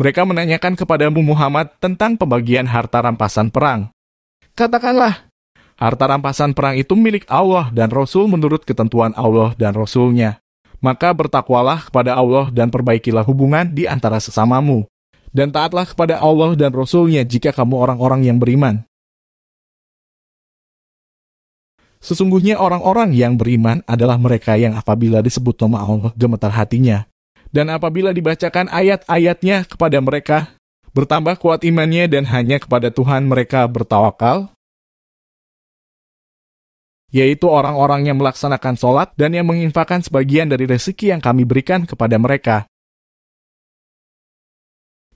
Mereka menanyakan kepadamu Muhammad tentang pembagian harta rampasan perang. Katakanlah, harta rampasan perang itu milik Allah dan Rasul menurut ketentuan Allah dan Rasul-Nya. Maka bertakwalah kepada Allah dan perbaikilah hubungan di antara sesamamu. Dan taatlah kepada Allah dan Rasul-Nya jika kamu orang-orang yang beriman. Sesungguhnya orang-orang yang beriman adalah mereka yang apabila disebut nama Allah gemetar hatinya. Dan apabila dibacakan ayat-ayatnya kepada mereka, bertambah kuat imannya dan hanya kepada Tuhan mereka bertawakal, yaitu orang-orang yang melaksanakan sholat dan yang menginfakkan sebagian dari rezeki yang kami berikan kepada mereka.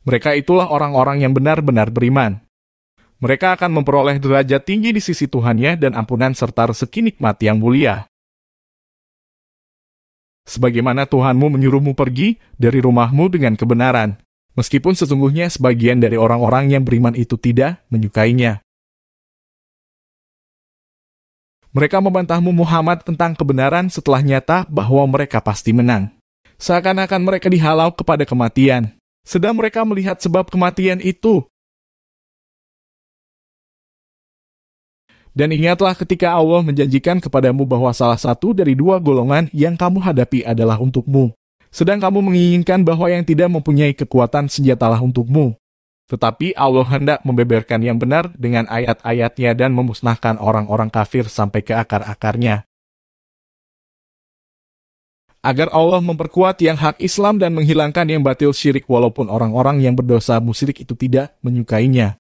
Mereka itulah orang-orang yang benar-benar beriman. Mereka akan memperoleh derajat tinggi di sisi Tuhannya dan ampunan serta rezeki nikmat yang mulia. Sebagaimana Tuhanmu menyuruhmu pergi dari rumahmu dengan kebenaran, meskipun sesungguhnya sebagian dari orang-orang yang beriman itu tidak menyukainya. Mereka membantahmu Muhammad tentang kebenaran setelah nyata bahwa mereka pasti menang. Seakan-akan mereka dihalau kepada kematian, sedang mereka melihat sebab kematian itu. Dan ingatlah ketika Allah menjanjikan kepadamu bahwa salah satu dari dua golongan yang kamu hadapi adalah untukmu. Sedang kamu menginginkan bahwa yang tidak mempunyai kekuatan senjatalah untukmu. Tetapi Allah hendak membeberkan yang benar dengan ayat-ayatnya dan memusnahkan orang-orang kafir sampai ke akar-akarnya. Agar Allah memperkuat yang hak Islam dan menghilangkan yang batil syirik walaupun orang-orang yang berdosa musyrik itu tidak menyukainya.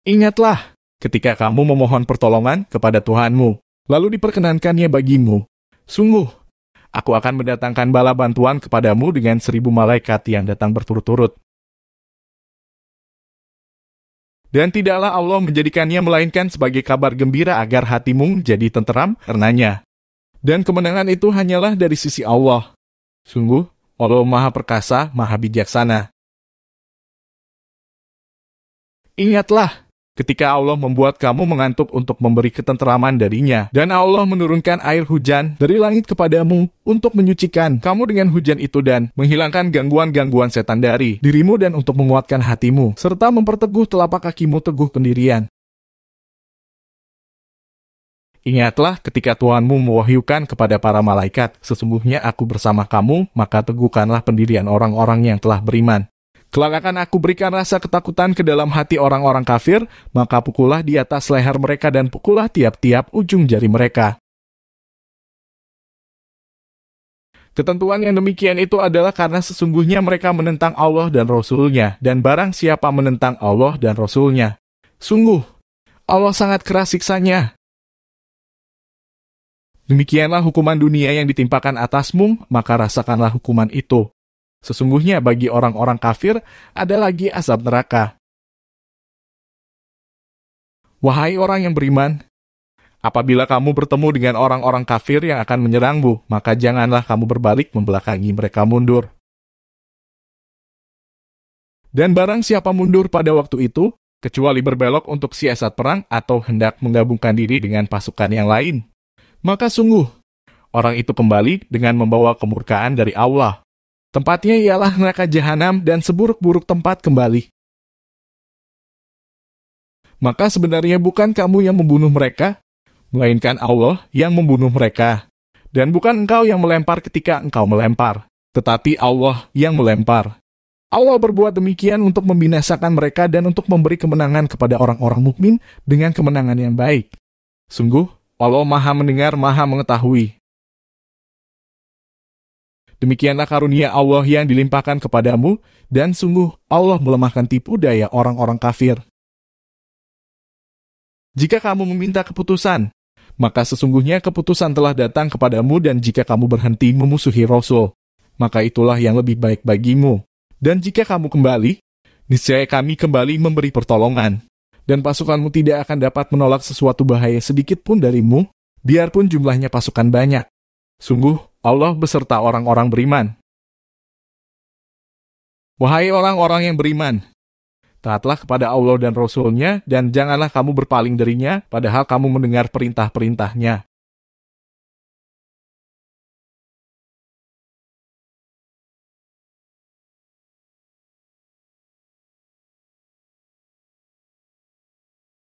Ingatlah, ketika kamu memohon pertolongan kepada Tuhanmu, lalu diperkenankannya bagimu. Sungguh, aku akan mendatangkan bala bantuan kepadamu dengan 1000 malaikat yang datang berturut-turut. Dan tidaklah Allah menjadikannya melainkan sebagai kabar gembira agar hatimu jadi tenteram karenanya. Dan kemenangan itu hanyalah dari sisi Allah. Sungguh, Allah Maha Perkasa, Maha Bijaksana. Ingatlah, ketika Allah membuat kamu mengantuk untuk memberi ketenteraman darinya, dan Allah menurunkan air hujan dari langit kepadamu untuk menyucikan kamu dengan hujan itu dan menghilangkan gangguan-gangguan setan dari dirimu dan untuk menguatkan hatimu, serta memperteguh telapak kakimu teguh pendirian. Ingatlah ketika Tuhanmu mewahyukan kepada para malaikat, sesungguhnya aku bersama kamu, maka teguhkanlah pendirian orang-orang yang telah beriman. Kelak akan aku berikan rasa ketakutan ke dalam hati orang-orang kafir, maka pukullah di atas leher mereka dan pukullah tiap-tiap ujung jari mereka. Ketentuan yang demikian itu adalah karena sesungguhnya mereka menentang Allah dan Rasul-Nya, dan barang siapa menentang Allah dan Rasul-Nya, sungguh, Allah sangat keras siksanya. Demikianlah hukuman dunia yang ditimpakan atasmu, maka rasakanlah hukuman itu. Sesungguhnya bagi orang-orang kafir ada lagi azab neraka. Wahai orang yang beriman, apabila kamu bertemu dengan orang-orang kafir yang akan menyerangmu, maka janganlah kamu berbalik membelakangi mereka mundur. Dan barang siapa mundur pada waktu itu, kecuali berbelok untuk siasat perang atau hendak menggabungkan diri dengan pasukan yang lain, maka sungguh, orang itu kembali dengan membawa kemurkaan dari Allah. Tempatnya ialah neraka jahanam dan seburuk-buruk tempat kembali. Maka sebenarnya bukan kamu yang membunuh mereka, melainkan Allah yang membunuh mereka. Dan bukan engkau yang melempar ketika engkau melempar, tetapi Allah yang melempar. Allah berbuat demikian untuk membinasakan mereka dan untuk memberi kemenangan kepada orang-orang mukmin dengan kemenangan yang baik. Sungguh, Allah Maha Mendengar, Maha Mengetahui. Demikianlah karunia Allah yang dilimpahkan kepadamu, dan sungguh Allah melemahkan tipu daya orang-orang kafir. Jika kamu meminta keputusan, maka sesungguhnya keputusan telah datang kepadamu, dan jika kamu berhenti memusuhi Rasul, maka itulah yang lebih baik bagimu. Dan jika kamu kembali, niscaya kami kembali memberi pertolongan, dan pasukanmu tidak akan dapat menolak sesuatu bahaya sedikit pun darimu, biarpun jumlahnya pasukan banyak. Sungguh, Allah beserta orang-orang beriman. Wahai orang-orang yang beriman, taatlah kepada Allah dan Rasul-Nya, dan janganlah kamu berpaling darinya, padahal kamu mendengar perintah-perintahnya.